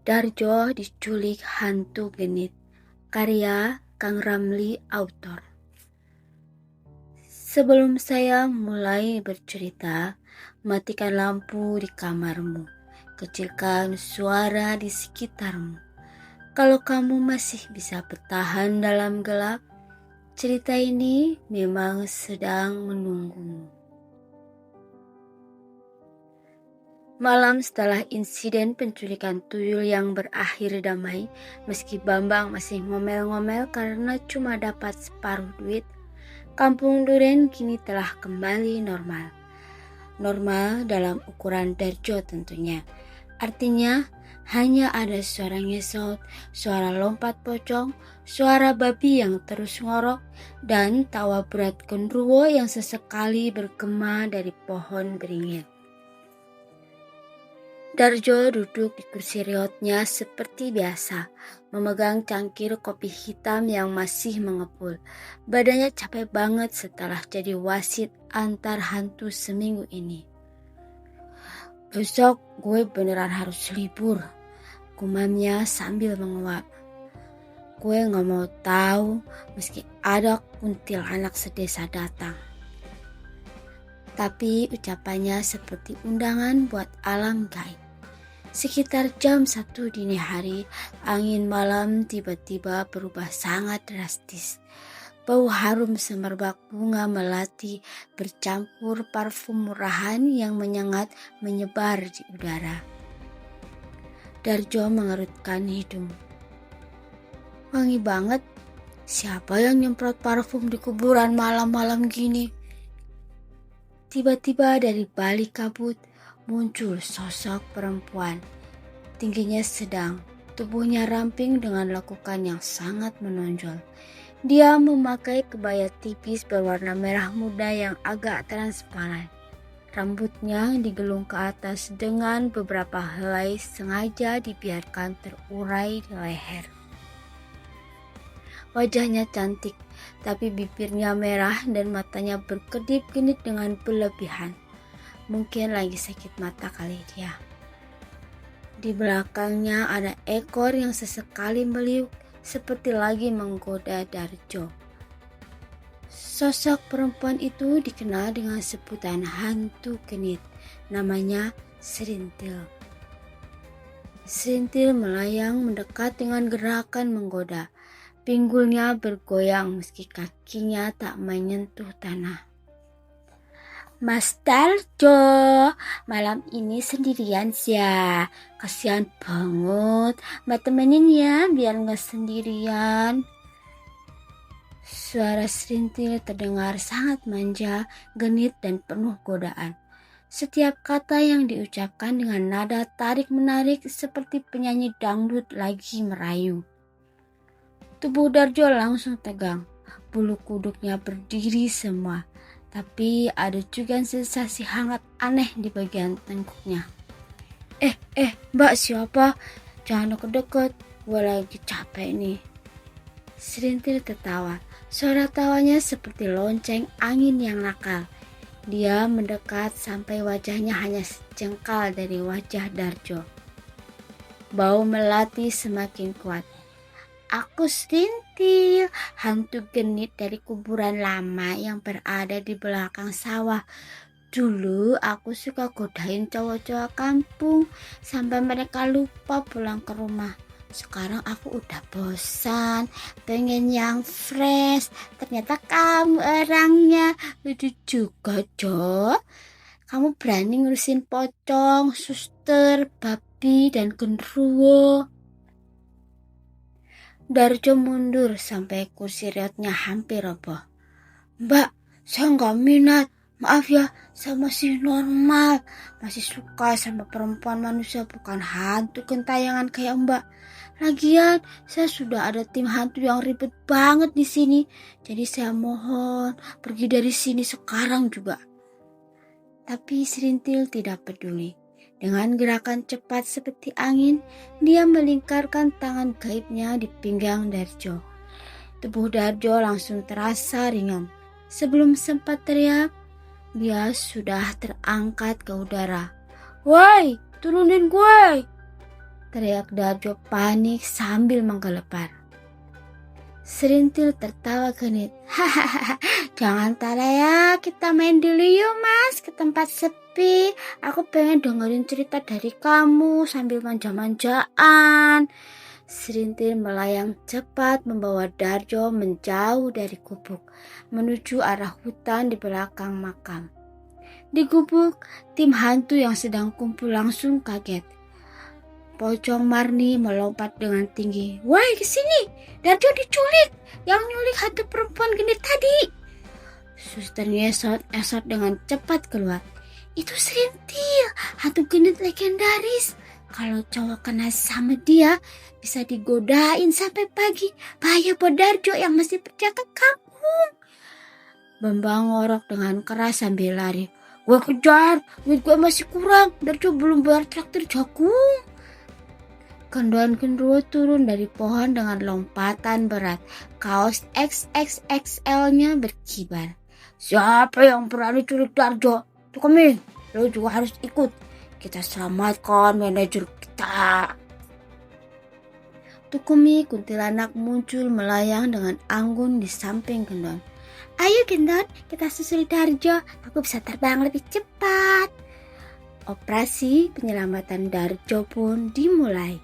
Darjo diculik hantu genit. Karya Kang Ramli, autor. Sebelum saya mulai bercerita, matikan lampu di kamarmu. Kecilkan suara di sekitarmu. Kalau kamu masih bisa bertahan dalam gelap, cerita ini memang sedang menunggumu. Malam setelah insiden penculikan tuyul yang berakhir damai, meski Bambang masih ngomel-ngomel karena cuma dapat separuh duit, Kampung Duren kini telah kembali normal. Normal dalam ukuran Darjo tentunya. Artinya hanya ada suara ngesot, suara lompat pocong, suara babi yang terus ngorok, dan tawa berat genderuwo yang sesekali bergema dari pohon beringin. Darjo duduk di kursi riotnya seperti biasa, memegang cangkir kopi hitam yang masih mengepul. Badannya capek banget setelah jadi wasit antar hantu seminggu ini. Besok gue beneran harus libur, gumamnya sambil menguap. Gue gak mau tahu meski ada kuntilanak sedesa datang. Tapi ucapannya seperti undangan buat alam gaib. Sekitar jam 1 dini hari, angin malam tiba-tiba berubah sangat drastis. Bau harum semerbak bunga melati bercampur parfum murahan yang menyengat menyebar di udara. Darjo mengerutkan hidung. Wangi banget. Siapa yang nyemprot parfum di kuburan malam-malam gini? Tiba-tiba dari balik kabut muncul sosok perempuan. Tingginya sedang, tubuhnya ramping dengan lekukan yang sangat menonjol. Dia memakai kebaya tipis berwarna merah muda yang agak transparan. Rambutnya digelung ke atas dengan beberapa helai sengaja dibiarkan terurai di leher. Wajahnya cantik, tapi bibirnya merah dan matanya berkedip-kedip dengan berlebihan. Mungkin lagi sakit mata kali dia. Di belakangnya ada ekor yang sesekali meliuk seperti lagi menggoda Darjo. Sosok perempuan itu dikenal dengan sebutan hantu genit. Namanya Serintil. Serintil melayang mendekat dengan gerakan menggoda. Pinggulnya bergoyang meski kakinya tak menyentuh tanah. Mas Darjo, malam ini sendirian ya. Kasihan banget. Mbak temenin ya biar gak sendirian. Suara Serintil terdengar sangat manja, genit dan penuh godaan. Setiap kata yang diucapkan dengan nada tarik-menarik seperti penyanyi dangdut lagi merayu. Tubuh Darjo langsung tegang. Bulu kuduknya berdiri semua. Tapi ada juga sensasi hangat aneh di bagian tengkuknya. Mbak siapa? Jangan deket-deket, gue lagi capek nih. Serintil tertawa. Suara tawanya seperti lonceng angin yang nakal. Dia mendekat sampai wajahnya hanya sejengkal dari wajah Darjo. Bau melati semakin kuat. Aku Serintil, hantu genit dari kuburan lama yang berada di belakang sawah. Dulu aku suka godain cowok-cowok kampung sampai mereka lupa pulang ke rumah. Sekarang aku udah bosan, pengen yang fresh. Ternyata kamu orangnya lucu juga, Jo. Kamu berani ngurusin pocong, suster, babi, dan genderuwo. Darjo mundur sampai kursi riotnya hampir roboh. Mbak, saya nggak minat. Maaf ya, saya masih normal. Masih suka sama perempuan manusia, bukan hantu gentayangan kayak Mbak. Lagian, saya sudah ada tim hantu yang ribet banget di sini. Jadi saya mohon pergi dari sini sekarang juga. Tapi Serintil tidak peduli. Dengan gerakan cepat seperti angin, dia melingkarkan tangan gaibnya di pinggang Darjo. Tubuh Darjo langsung terasa ringan. Sebelum sempat teriak, dia sudah terangkat ke udara. Woi, turunin gue! teriak Darjo panik sambil menggelepar. Serintil tertawa genit. Hahaha, jangan tara ya, kita main dulu yuk mas ke tempat sepi. Aku pengen dengerin cerita dari kamu sambil manja-manjaan. Serintil melayang cepat membawa Darjo menjauh dari gubuk, menuju arah hutan di belakang makam. Di gubuk, tim hantu yang sedang kumpul langsung kaget. Pocong Marni melompat dengan tinggi. Woi, kesini! Darjo diculik! Yang nyulik hantu perempuan genit tadi! Suster esot dengan cepat keluar. Itu Serintil, hantu genit legendaris. Kalau cowok kena sama dia, bisa digodain sampai pagi. Bahaya buat Darjo yang masih berjaga kampung. Bambang ngorok dengan keras sambil lari. Gue kejar, duit gue masih kurang. Darjo belum bayar traktir jagung. Kenduan genderuwo turun dari pohon dengan lompatan berat. Kaos XXXL-nya berkibar. Siapa yang berani culik Darjo? Tukumi, lo juga harus ikut. Kita selamatkan manajer kita. Tukumi kuntilanak muncul melayang dengan anggun di samping Gendon. Ayo Gendon, kita susul Darjo. Aku bisa terbang lebih cepat. Operasi penyelamatan Darjo pun dimulai.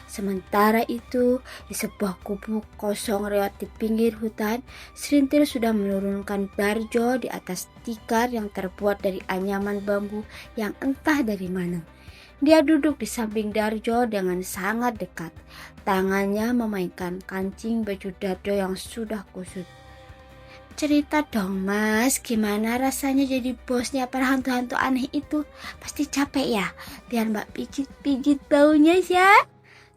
Sementara itu, di sebuah gubuk kosong reot di pinggir hutan, Serintil sudah menurunkan Darjo di atas tikar yang terbuat dari anyaman bambu yang entah dari mana. Dia duduk di samping Darjo dengan sangat dekat. Tangannya memainkan kancing baju Darjo yang sudah kusut. Cerita dong mas, gimana rasanya jadi bosnya para hantu-hantu aneh itu? Pasti capek ya? Biar mbak pijit-pijit baunya ya.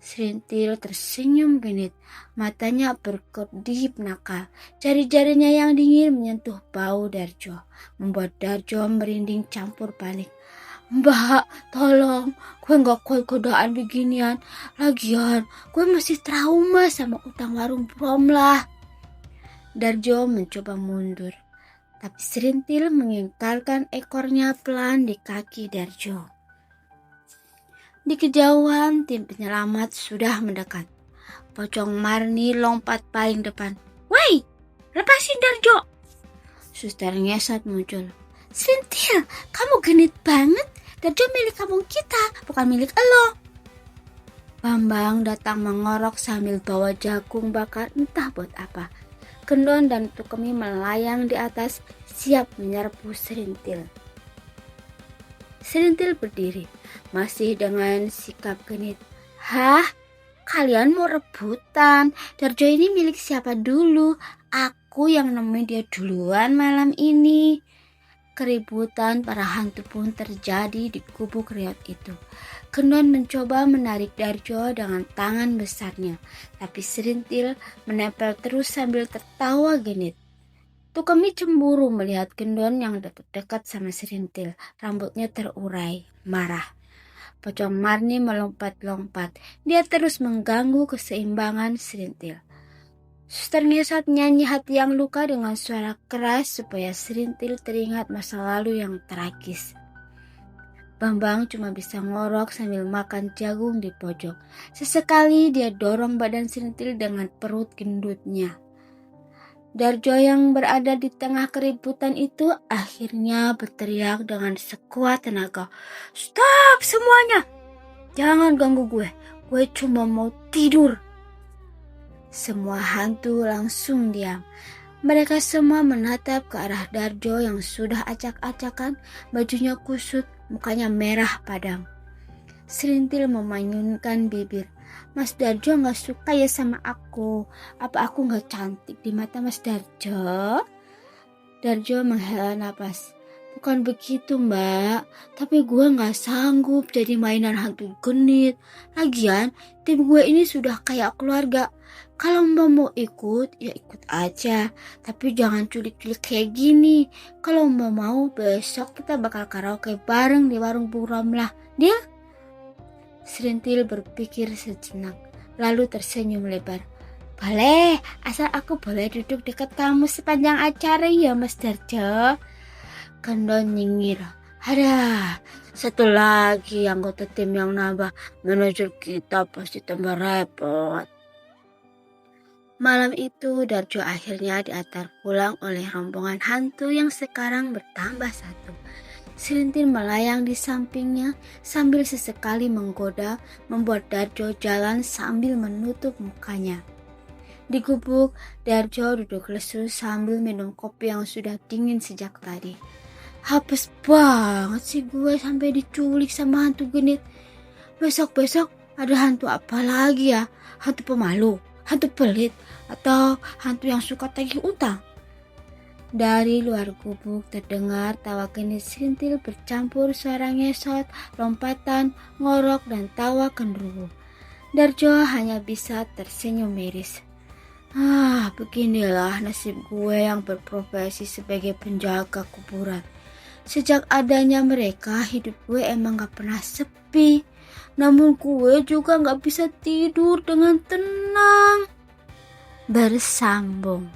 Serintil tersenyum genit, matanya berkedip nakal. Jari-jarinya yang dingin menyentuh bau Darjo, membuat Darjo merinding campur panik. Mbak, tolong, gue gak kuat godaan beginian. Lagian, gue masih trauma sama utang warung Bromlah. Darjo mencoba mundur, tapi Serintil mengingkarkan ekornya pelan di kaki Darjo. Di kejauhan, tim penyelamat sudah mendekat. Pocong Marni lompat paling depan. Woi, lepasin Darjo! Suster ngesot muncul. Serintil, kamu genit banget. Darjo milik kampung kita, bukan milik elo. Bambang datang mengorok sambil bawa jagung bakar entah buat apa. Gendon dan Tukemi melayang di atas, siap menyerbu Serintil. Serintil berdiri, masih dengan sikap genit. Hah? Kalian mau rebutan? Darjo ini milik siapa dulu? Aku yang nemuin dia duluan malam ini. Keributan para hantu pun terjadi di gubuk reot itu. Gendon mencoba menarik Darjo dengan tangan besarnya, tapi Serintil menempel terus sambil tertawa genit. Tukemi cemburu melihat Gendon yang dekat-dekat sama Serintil. Rambutnya terurai, marah. Pocong Marni melompat-lompat. Dia terus mengganggu keseimbangan Serintil. Suster ngesot nyanyi hati yang luka dengan suara keras supaya Serintil teringat masa lalu yang tragis. Bambang cuma bisa ngorok sambil makan jagung di pojok. Sesekali dia dorong badan Serintil dengan perut gendutnya. Darjo yang berada di tengah keributan itu akhirnya berteriak dengan sekuat tenaga. Stop semuanya! Jangan ganggu gue cuma mau tidur. Semua hantu langsung diam. Mereka semua menatap ke arah Darjo yang sudah acak-acakan, bajunya kusut, mukanya merah padam. Serintil memanyunkan bibir. Mas Darjo gak suka ya sama aku. Apa aku gak cantik di mata Mas Darjo? Darjo menghela napas. Bukan begitu mbak, tapi gue gak sanggup jadi mainan hantu genit. Lagian tim gue ini sudah kayak keluarga. Kalau mbak mau ikut, ya ikut aja. Tapi jangan culik-culik kayak gini. Kalau mbak mau, besok kita bakal karaoke bareng di warung Bu Romlah. Deal? Serintil berpikir sejenak, lalu tersenyum lebar. Boleh, asal aku boleh duduk dekat kamu sepanjang acara ya Mas Darjo. Gendon nyengir. Ada satu lagi anggota tim yang nambah, manajer kita pasti tambah repot. Malam itu Darjo akhirnya diantar pulang oleh rombongan hantu yang sekarang bertambah satu. Selintir melayang di sampingnya sambil sesekali menggoda, membuat Darjo jalan sambil menutup mukanya. Di gubuk, Darjo duduk lesu sambil minum kopi yang sudah dingin sejak tadi. Hapus banget sih gue sampai diculik sama hantu genit. Besok-besok ada hantu apa lagi ya? Hantu pemalu, hantu pelit, atau hantu yang suka tagih utang? Dari luar gubuk terdengar tawa genit Selintil bercampur suara ngesot, lompatan, ngorok, dan tawa genderuwo. Darjo hanya bisa tersenyum miris. Beginilah nasib gue yang berprofesi sebagai penjaga kuburan. Sejak adanya mereka, hidup gue emang gak pernah sepi. Namun gue juga gak bisa tidur dengan tenang. Bersambung.